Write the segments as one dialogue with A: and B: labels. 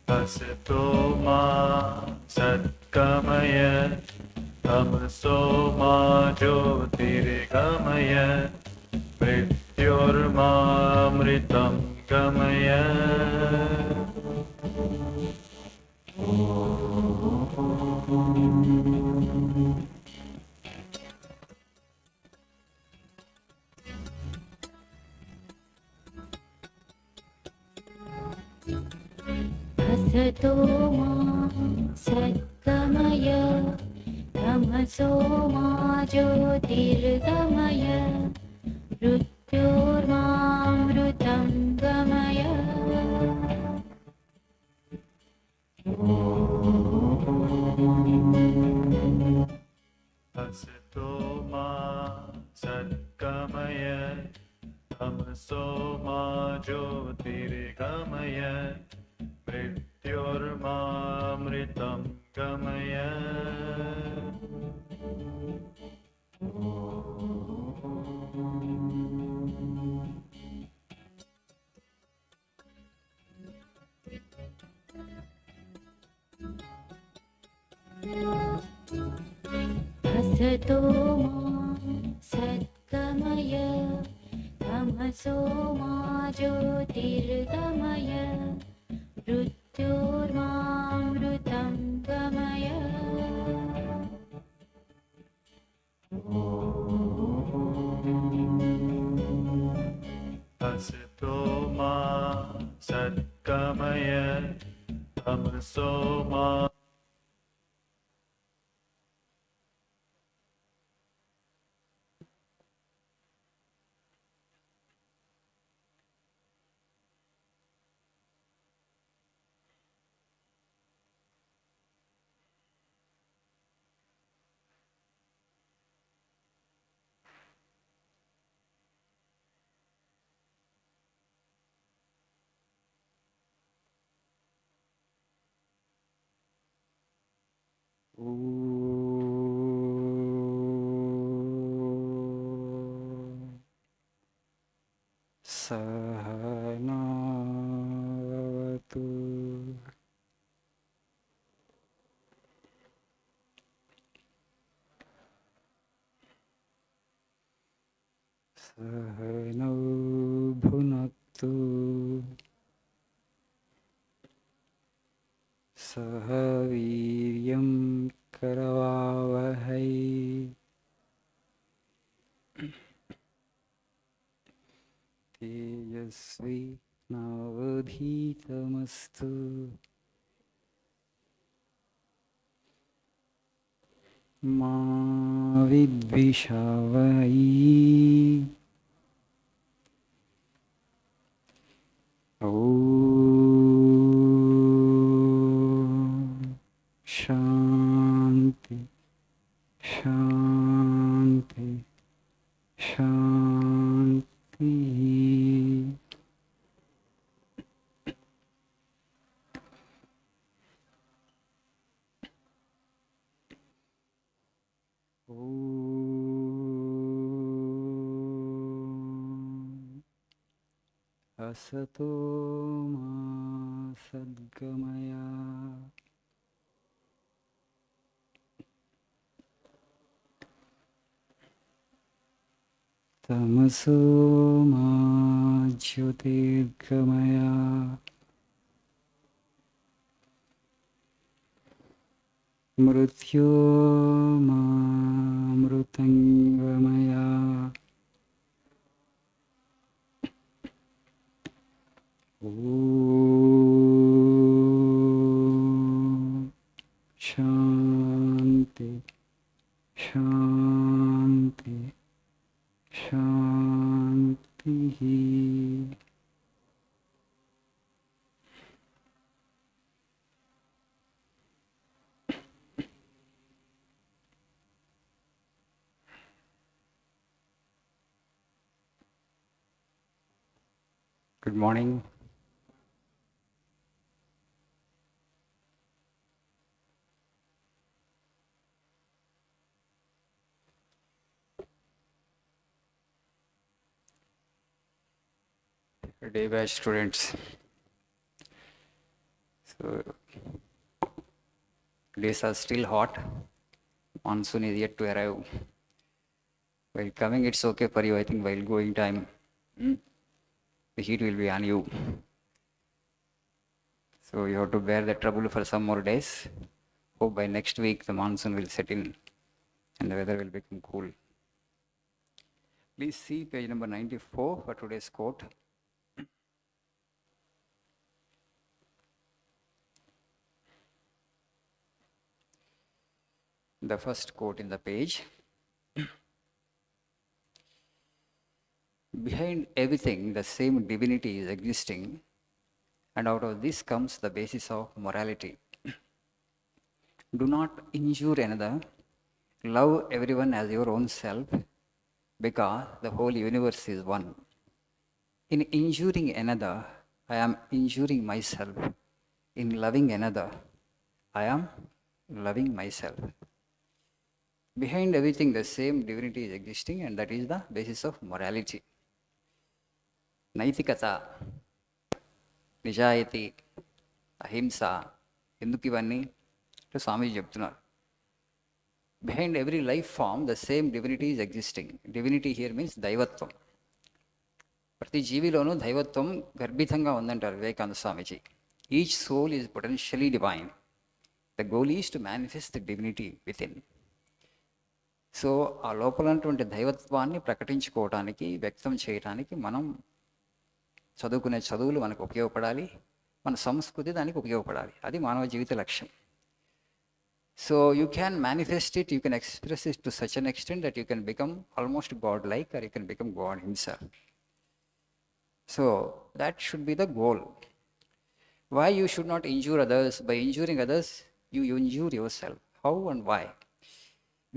A: Asato ma satkamaya tamaso ma jyotirgamaya mrityorma amritam gamaya.
B: Asato ma satkamaya tamaso ma jyotirgamaya mrityormamrutam gamaya.
A: Asato ma satkamaya tamaso ma jyotirgamaya mrityorma amritam gamaya.
B: Asato ma satkamaya tamaso ma jyotirgamaya mrityormamrutam gamaya.
A: Asato ma satkamaya tamaso ma. Sahanavatu Sahano bhunaktu Sahaviryam karavavahai Tejasvi navadhitamastu Ma vidvishavai. Om Shanti Shanti Shanti. Om Asato ma sadgamaya tamaso ma jyotirgamaya mrityorma amrutangamaya. Om Shanti Shanti Shanti. Good morning. Day batch students. So days are still hot. Monsoon is yet to arrive. While coming, it's okay for you. I think while going time, the heat will be on you. So you have to bear the trouble for some more days. Hope by next week the monsoon will set in and the weather will become cool. Please see page number 94 for today's quote. The first quote in the page. Behind everything, the same divinity is existing, and out of this comes the basis of morality. Do not injure another, love everyone as your own self, because the whole universe is one. In injuring another, I am injuring myself. In loving another, I am loving myself. Behind everything, the same divinity is existing, and that is the basis of morality. నైతికత, నిజాయితీ, అహింస, ఎందుకు ఇవన్నీ అంటే స్వామీజీ చెప్తున్నారు. Behind every life form the same divinity is existing. Divinity here means దైవత్వం. ప్రతి జీవిలోనూ దైవత్వం గర్భితంగా ఉందంటారు Vivekananda Swamiji. Each soul is potentially divine. The goal is to manifest the divinity within. So ఆ లోపల ఉన్నటువంటి దైవత్వాన్ని ప్రకటించుకోవడానికి, వ్యక్తం చేయడానికి మనం చదువుకునే చదువులు మనకు ఉపయోగపడాలి, మన సంస్కృతి దానికి ఉపయోగపడాలి. అది మానవ జీవిత లక్ష్యం. So you can manifest it, you can express it to such an extent that you can become almost god like, or you can become god himself. So that should be the goal. Why you should not injure others? By injuring others, you injure yourself. How and why?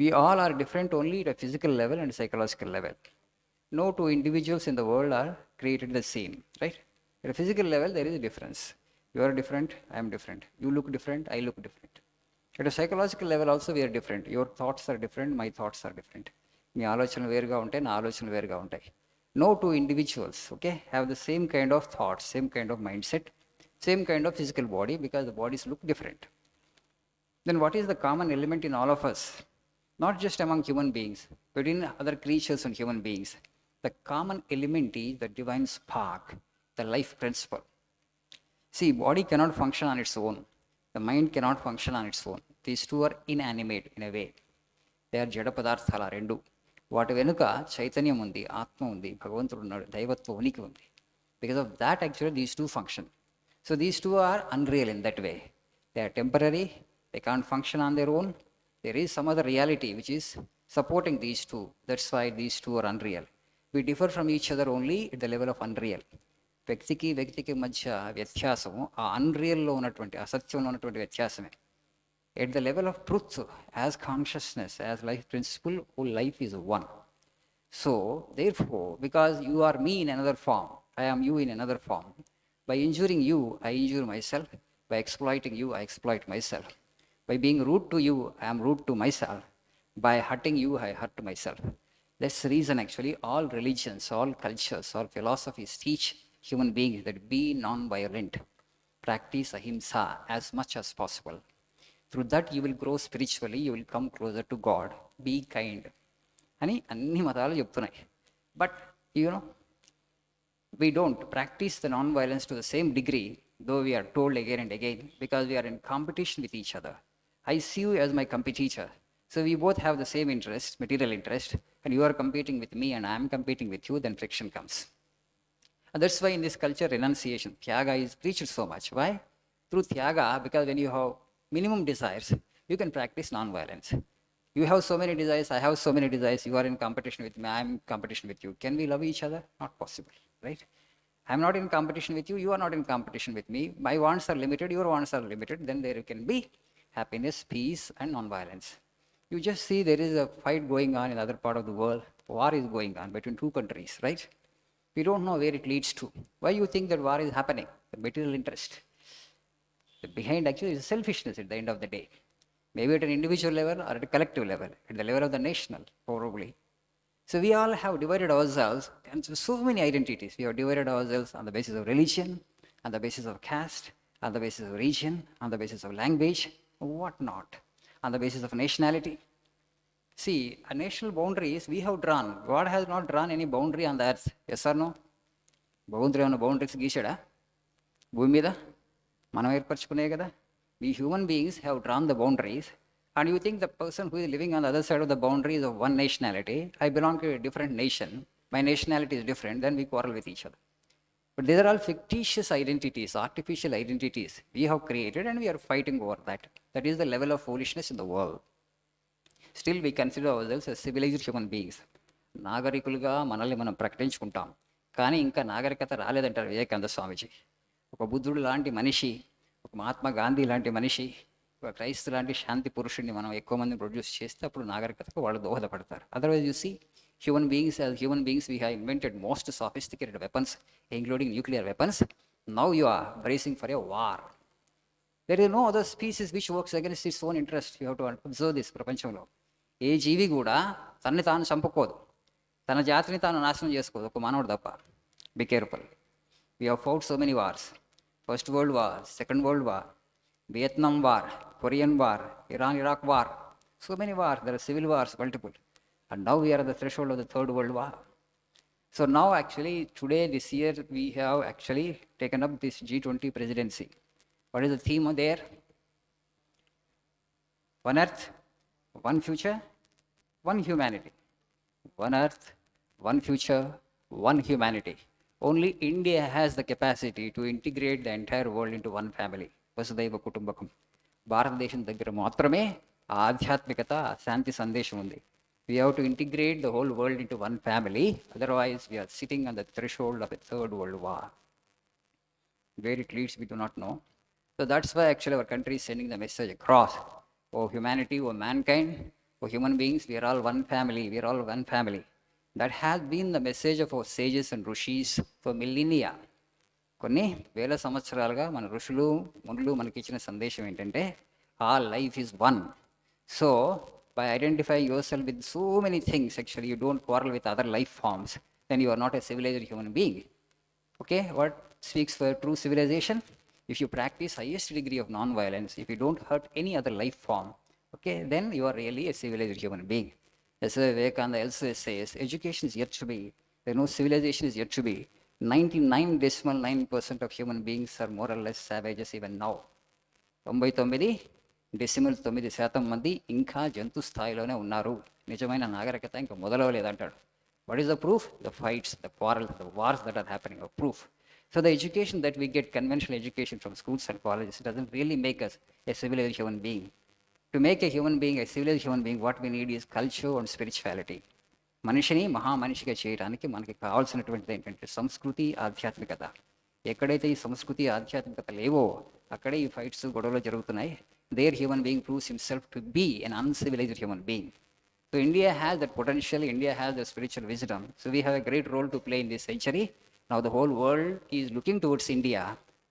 A: We all are different only at a physical level and psychological level. No two individuals in the world are created the same, right? At a physical level, there is a difference. You are different, I am different. You look different, I look different. At a psychological level also, we are different. Your thoughts are different, my thoughts are different. మీ ఆలోచనలు వేరుగా ఉంటాయి, నా ఆలోచనలు వేరుగా ఉంటాయి. No two individuals, okay, have the same kind of thoughts, same kind of mindset, same kind of physical body, because the bodies look different. Then what is the common element in all of us? Not just among human beings, but in other creatures and human beings. The common element is the divine spark, the life principle. See, body cannot function on its own. The mind cannot function on its own. These two are inanimate in a way. They are jada padarthala rendu. వాటి వెనుక చైతన్యం ఉంది, ఆత్మ ఉంది, భగవంతుడు ఉన్నాడు, దైవత్వ ఉనికి ఉంది. Because of that actually these two function. So these two are unreal in that way. They are temporary, they can't function on their own. There is some other reality which is supporting these two. That's why these two are unreal. We differ from each other only at the level of unreal. వ్యక్తికి వ్యక్తికి మధ్య వ్యత్యాసము ఆ అన్రియల్లో ఉన్నటువంటి, అసత్యంలో ఉన్నటువంటి వ్యత్యాసమే. At the level of truth, as consciousness, as life principle, whole life is one. So, therefore, because you are me in another form, I am you in another form. By injuring you, I injure myself. By exploiting you, I exploit myself. By being rude to you, I am rude to myself. By hurting you, I hurt myself. That's the reason actually all religions, all cultures, all philosophies teach human beings that be non-violent. Practice ahimsa as much as possible. Through that you will grow spiritually, you will come closer to God. Be kind. అని అన్ని మతాలు చెప్తున్నాయి. But we don't practice the non-violence to the same degree, though we are told again and again, because we are in competition with each other. I see you as my competitor. So we both have the same interest, material interest, and you are competing with me and I am competing with you, then friction comes. And that's why in this culture, renunciation, tyaga is preached so much. Why? Through tyaga, because when you have minimum desires, you can practice non-violence. You have so many desires, I have so many desires, you are in competition with me, I am in competition with you. Can we love each other? Not possible, right? I am not in competition with you, you are not in competition with me. My wants are limited, your wants are limited. Then there can be happiness, peace, and non-violence. You just see there is a fight going on in other part of the world. War is going on between two countries, right? We don't know where it leads to. Why you think that war is happening? The material interest. The behind actually is selfishness at the end of the day. Maybe at an individual level or at a collective level, at the level of the national, probably. So we all have divided ourselves into so many identities. We have divided ourselves on the basis of religion, on the basis of caste, on the basis of region, on the basis of language, what not, on the basis of nationality. See, a national boundaries we have drawn. God has not drawn any boundary on the earth. Yes or no? భగవంతుడు ఏమైనా boundaries గీసాడా భూమి మీద? మనం ఏర్పరచుకునే కదా. We human beings have drawn the boundaries, and you think the person who is living on the other side of the boundaries of one nationality, I belong to a different nation, my nationality is different, then we quarrel with each other. But these are all fictitious identities, artificial identities we have created, and we are fighting over that. That is the level of foolishness in the world. Still we consider ourselves as civilized human beings. నాగరికులుగా మనల్ని మనం ప్రకటించుకుంటాం, కానీ ఇంకా నాగరికత రాలేదంటారు వివేకానంద స్వామీజీ. ఒక బుద్ధుడు లాంటి మనిషి, ఒక మహాత్మా గాంధీ లాంటి మనిషి, ఒక క్రైస్తు లాంటి శాంతి పురుషుడిని మనం ఎక్కువ మందిని ప్రొడ్యూస్ చేస్తే అప్పుడు నాగరికతకు వాళ్ళు దోహదపడతారు. Otherwise you see, human beings, as human beings we have invented most sophisticated weapons, including nuclear weapons. Now you are bracing for a war. There is no other species which works against its own interest. You have to observe this. ప్రపంచంలో ఏ జీవి కూడా తనని తాను చంపుకోదు, తన జాతిని తాను నాశనం చేసుకోదు, ఒక మానవుడు తప్ప. Be careful. We have fought so many wars. First world war, second world war, Vietnam war, Korean war, Iran-Iraq war, so many wars. There are civil wars, multiple. And now we are at the threshold of the third world war. So now actually today, this year, we have actually taken up this G20 presidency. What is the theme there? One earth, one future, one humanity. One earth, one future, one humanity. Only India has the capacity to integrate the entire world into one family. వసుదైవ కుటుంబకం. భారతదేశం దగ్గర మాత్రమే ఆ ఆధ్యాత్మికత, శాంతి సందేశం ఉంది. We have to integrate the whole world into one family, otherwise we are sitting on the threshold of a third world war. Where it leads we do not know. So that's why actually our country is sending the message across. Oh humanity, oh mankind, oh human beings, we are all one family, we are all one family. That has been the message of our sages and rishis for millennia. కొన్ని వేల సంవత్సరాలుగా మన ఋషులు మునులు మనకి ఇచ్చిన సందేశం ఏంటంటే, all life is one. So by identify yourself with so many things, actually you don't quarrel with other life forms, then you are not a civilized human being. Okay, what speaks for true civilization? If you practice highest degree of non violence, if you don't hurt any other life form, okay, then you are really a civilized human being. As Vivekananda elsewhere says, education is yet to be, there is no civilization is yet to be. 99.9% of human beings are more or less savages even now. 99.9% మంది ఇంకా జంతు స్థాయిలోనే ఉన్నారు. నిజమైన నాగరికత ఇంకా మొదలవలేదంటాడు. What is the proof? The fights, the quarrels, the wars that are happening are proof. So the education that we get, conventional education from schools and colleges, doesn't really make us a civilized human being. To make a human being a civilized human being, what we need is culture and spirituality. మనిషిని మహామనిషిగా చేయడానికి మనకి కావాల్సినటువంటిది ఏంటంటే సంస్కృతి, ఆధ్యాత్మికత. ఎక్కడైతే ఈ సంస్కృతి, ఆధ్యాత్మికత లేవో అక్కడే ఈ ఫైట్స్, గొడవలు జరుగుతున్నాయి. There human being proves himself to be an uncivilized human being. So India has that potential, India has the spiritual wisdom. So we have a great role to play in this century. Now the whole world is looking towards India,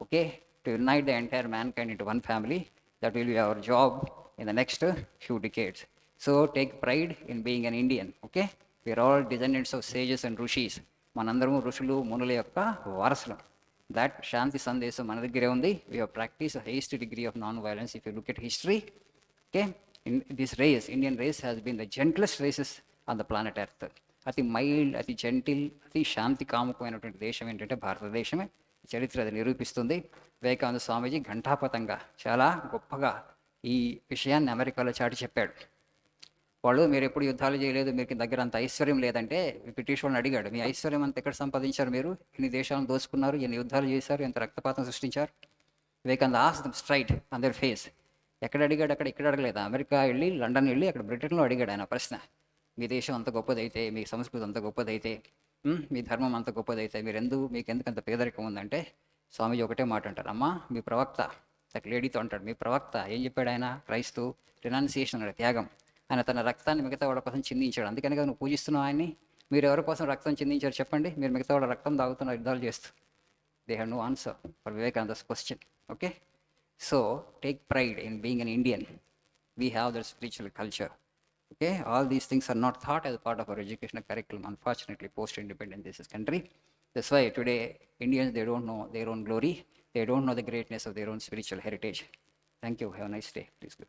A: okay, to unite the entire mankind into one family. That will be our job in the next few decades. So take pride in being an Indian, okay? We are all descendants of sages and rishis. Manandaru ఋషులు మునుల యొక్క వారసులం. That శాంతి సందేశం మన దగ్గరే ఉంది. We have practiced a highest degree of non-violence. If you look at history, okay, in this race, Indian race has been the gentlest races on the planet Earth. అతి mild, అతి జెంటిల్, అతి శాంతి కాముకమైనటువంటి దేశం ఏంటంటే భారతదేశమే. చరిత్ర అది నిరూపిస్తుంది. వివేకానంద స్వామీజీ ఘంటాపథంగా చాలా గొప్పగా ఈ విషయాన్ని అమెరికాలో చాటి చెప్పాడు. వాళ్ళు మీరు ఎప్పుడు యుద్ధాలు చేయలేదు, మీకు దగ్గర అంత ఐశ్వర్యం లేదంటే బ్రిటిష్ వాళ్ళని అడిగాడు, మీ ఐశ్వర్యం అంతా ఎక్కడ సంపాదించారు, మీరు ఎన్ని దేశాలను దోచుకున్నారు, ఎన్ని యుద్ధాలు చేశారు, ఎంత రక్తపాతం సృష్టించారు? Vivekananda asked them straight on their face. ఎక్కడ అడిగాడు? అక్కడ ఇక్కడ అడగలేదు. అమెరికా వెళ్ళి, లండన్ వెళ్ళి, అక్కడ బ్రిటన్లో అడిగాడు ఆయన ప్రశ్న. మీ దేశం అంత గొప్పదైతే, మీ సంస్కృతి అంత గొప్పదైతే, మీ ధర్మం అంత గొప్పదైతే మీకు ఎందుకు అంత పేదరికం ఉందంటే స్వామీజీ ఒకటే మాట అంటారు, అమ్మా మీ ప్రవక్త, దట్ లేడీతో అంటాడు, మీ ప్రవక్త ఏం చెప్పాడు? ఆయన క్రైస్తు రినౌన్సియేషన్ అన్నాడు, త్యాగం. ఆయన తన రక్తాన్ని మిగతా వాళ్ళ కోసం చిందించాడు. అందుకని కదా నువ్వు పూజిస్తున్నావు ఆయన్ని. మీరు ఎవరి కోసం రక్తం చిందించారు చెప్పండి? మీరు మిగతా వాళ్ళ రక్తం తాగుతున్నారు యుద్ధాలు చేస్తూ. They have no answer for Vivekananda's question. Okay, so take pride in being an Indian. We have that spiritual culture. Okay, all these things are not taught as part of our educational curriculum, unfortunately, post-independent this country. That's why today Indians, they don't know their own glory, they don't know the greatness of their own spiritual heritage. Thank you. Have a nice day. Please go.